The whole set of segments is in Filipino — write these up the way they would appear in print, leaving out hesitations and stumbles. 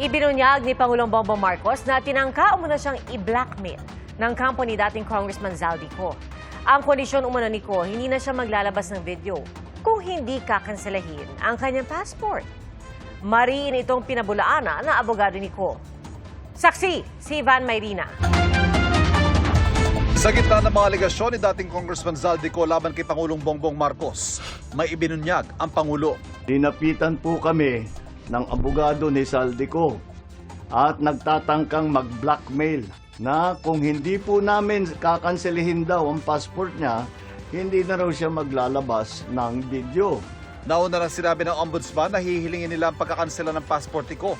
Ibinunyag ni Pangulong Bongbong Marcos na tinangka umano siyang i-blackmail ng kampo ni dating Congressman Zaldico. Ang kondisyon umano ni Ko, hindi na siya maglalabas ng video kung hindi kakanselahin ang kanyang passport. Mariin itong pinabulaanan ng abogado ni Ko. Saksi, si Ivan Mayrina. Sa gitna ng mga alegasyon ni dating Congressman Zaldico laban kay Pangulong Bongbong Marcos, may ibinunyag ang Pangulo. Hinapitan po kami ng abogado ni Zaldico at nagtatangkang mag-blackmail na kung hindi po namin kakanselihin daw ang passport niya, hindi na raw siya maglalabas ng video. Nauna lang sinabi ng ombudsman na hihilingin nila ang pagkakansela ng passport ni Ko.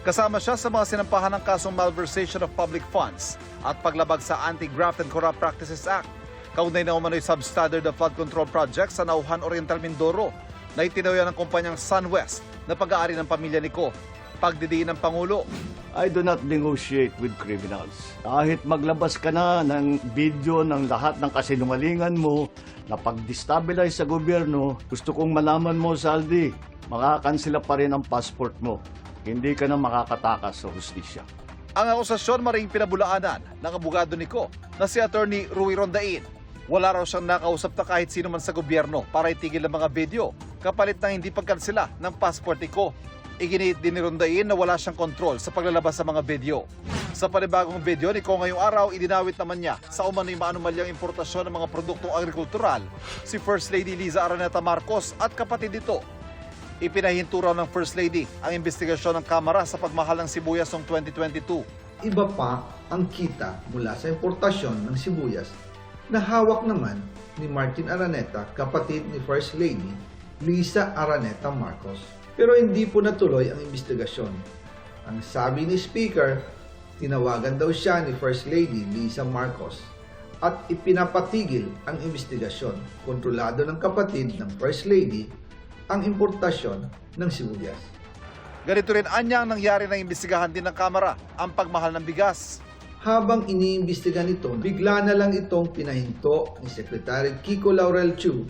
Kasama siya sa mga sinampahan ng kasong malversation of public funds at paglabag sa Anti-Graft and Corrupt Practices Act. Kaugnay na umano'y substandard of flood control project sa Nauhan Oriental Mindoro na itinawya ng kumpanyang SunWest na pag-aari ng pamilya ni Ko. Pagdidiin ng Pangulo. I do not negotiate with criminals. Kahit maglabas ka na ng video ng lahat ng kasinungalingan mo na pag-destabilize sa gobyerno, gusto kong malaman mo, Zaldi, makakansela pa rin ang passport mo. Hindi ka na makakatakas sa hustisya. Ang akusasyon maring pinabulaanan ng abogado ni Ko na si Attorney Rui Rondain. Wala raw siyang nakausap na kahit sino man sa gobyerno para itigil ang mga video kapalit ng hindi pagkansela ng passport ni Ko. Iginiit din ni Rondain na wala siyang kontrol sa paglalabas sa mga video. Sa panibagong video ni Ko ngayong araw, idinawit naman niya sa umano'y maanumalyang importasyon ng mga produktong agrikultural si First Lady Liza Araneta Marcos at kapatid nito. Ipinahinto raw ng First Lady ang investigasyon ng Kamara sa pagmahal ng sibuyas noong 2022. Iba pa ang kita mula sa importasyon ng sibuyas na hawak naman ni Martin Araneta, kapatid ni First Lady Liza Araneta Marcos. Pero hindi po natuloy ang investigasyon. Ang sabi ni Speaker, tinawagan daw siya ni First Lady Liza Marcos at ipinapatigil ang investigasyon. Kontrolado ng kapatid ng First Lady ang importasyon ng sibuyas. Ganito rin anya ang nangyari na imbestigahan din ng Kamara ang pagmahal ng bigas. Habang iniimbestiga nito, bigla na lang itong pinahinto ni Secretary Kiko Laurel Chu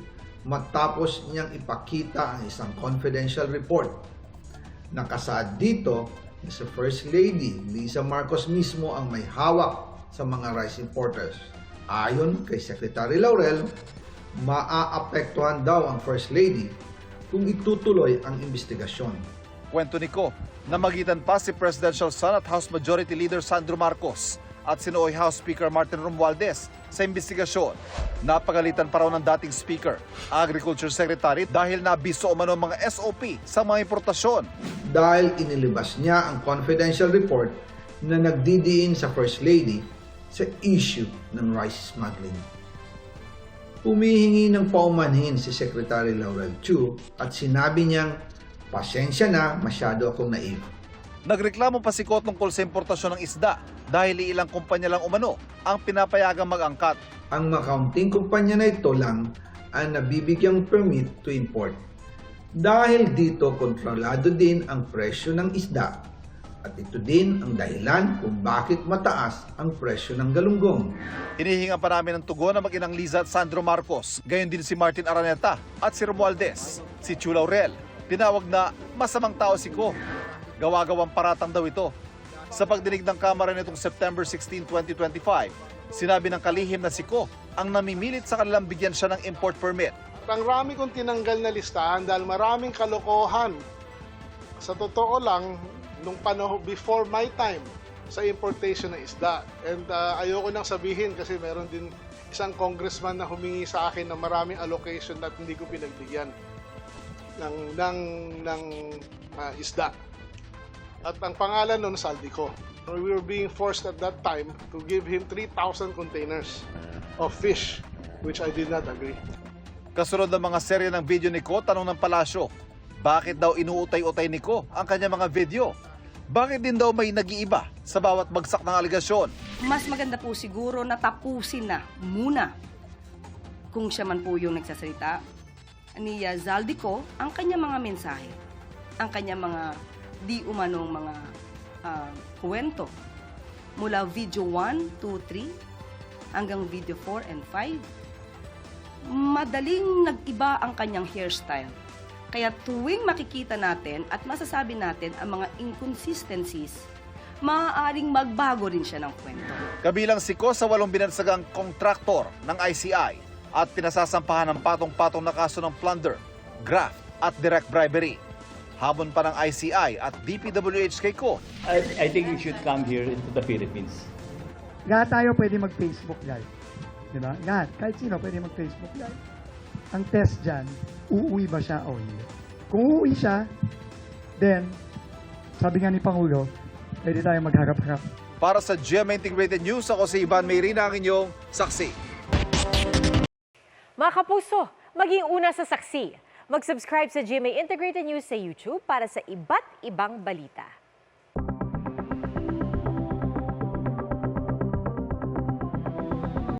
matapos niyang ipakita ang isang confidential report. Nakasaad dito na si First Lady Liza Marcos mismo ang may hawak sa mga rice importers. Ayon kay Secretary Laurel, maaapektuhan daw ang First Lady kung itutuloy ang investigasyon. Kwento ni Ko, namagitan pa si Presidential Son at House Majority Leader Sandro Marcos at sinuoy House Speaker Martin Romualdez sa investigasyon. Napagalitan pa raw ng dating Speaker, Agriculture Secretary dahil nabiso umano ang mga SOP sa mga importasyon. Dahil inilabas niya ang confidential report na nagdidiin sa First Lady sa issue ng rice smuggling. Humihingi ng paumanhin si Secretary Laurel Chu at sinabi niyang, pasensya na, masyado akong naive. Nagreklamo pa si Ko tungkol sa importasyon ng isda dahil ilang kumpanya lang umano ang pinapayagang mag-angkat. Ang makaunting kumpanya na ito lang ang nabibigyang permit to import. Dahil dito kontrolado din ang presyo ng isda at ito din ang dahilan kung bakit mataas ang presyo ng galunggong. Hinihinga pa namin ng tugon ng mag-inang Liza at Sandro Marcos, gayon din si Martin Araneta at si Romualdez. Si Chu Laurel, tinawag na masamang tao si Ko. Gawa-gawang paratang daw ito. Sa pagdinig ng Kamara nitong September 16, 2025, sinabi ng kalihim na si Ko ang namimilit sa kanilang bigyan siya ng import permit. Ang rami kong tinanggal na listahan dahil maraming kalokohan. Sa totoo lang, nung panahon before my time sa importation ng isda. And ayoko nang sabihin kasi meron din isang congressman na humingi sa akin ng maraming allocation at hindi ko pinagbigyan ng isda. At ang pangalan nun, Zaldico. We were being forced at that time to give him 3,000 containers of fish, which I did not agree. Kasunod ng mga serye ng video ni Ko, tanong ng palasyo, bakit daw inuutay-utay ni Ko ang kanya mga video? Bakit din daw may nag-iiba sa bawat bagsak ng aligasyon? Mas maganda po siguro na tapusin na muna kung siya man po yung nagsasalita ni Zaldico ang kanya mga mensahe, ang kanya mga di umanong mga kwento mula video 1, 2, 3 hanggang video 4 and 5. Madaling nag-iba ang kanyang hairstyle. Kaya tuwing makikita natin at masasabi natin ang mga inconsistencies, maaaring magbago rin siya ng kwento. Kabilang si Ko sa 8 binansagang kontraktor ng ICI at pinasasampahan ng patong-patong na kaso ng plunder, graft at direct bribery. Hamon pa ng ICI at DPWH kay Ko. I think you should come here into the Philippines. Lahat tayo pwede mag-Facebook Live. Diba? Lahat. Kahit sino pwede mag-Facebook Live. Ang test dyan, uuwi ba siya o hindi? Kung uuwi siya, then, sabi nga ni Pangulo, pwede tayo magharap-harap. Para sa GMA Integrated News, ako si Ivan Mayrina, ang inyong saksi. Mga kapuso, maging una sa saksi. Mag-subscribe sa GMA Integrated News sa YouTube para sa iba't ibang balita.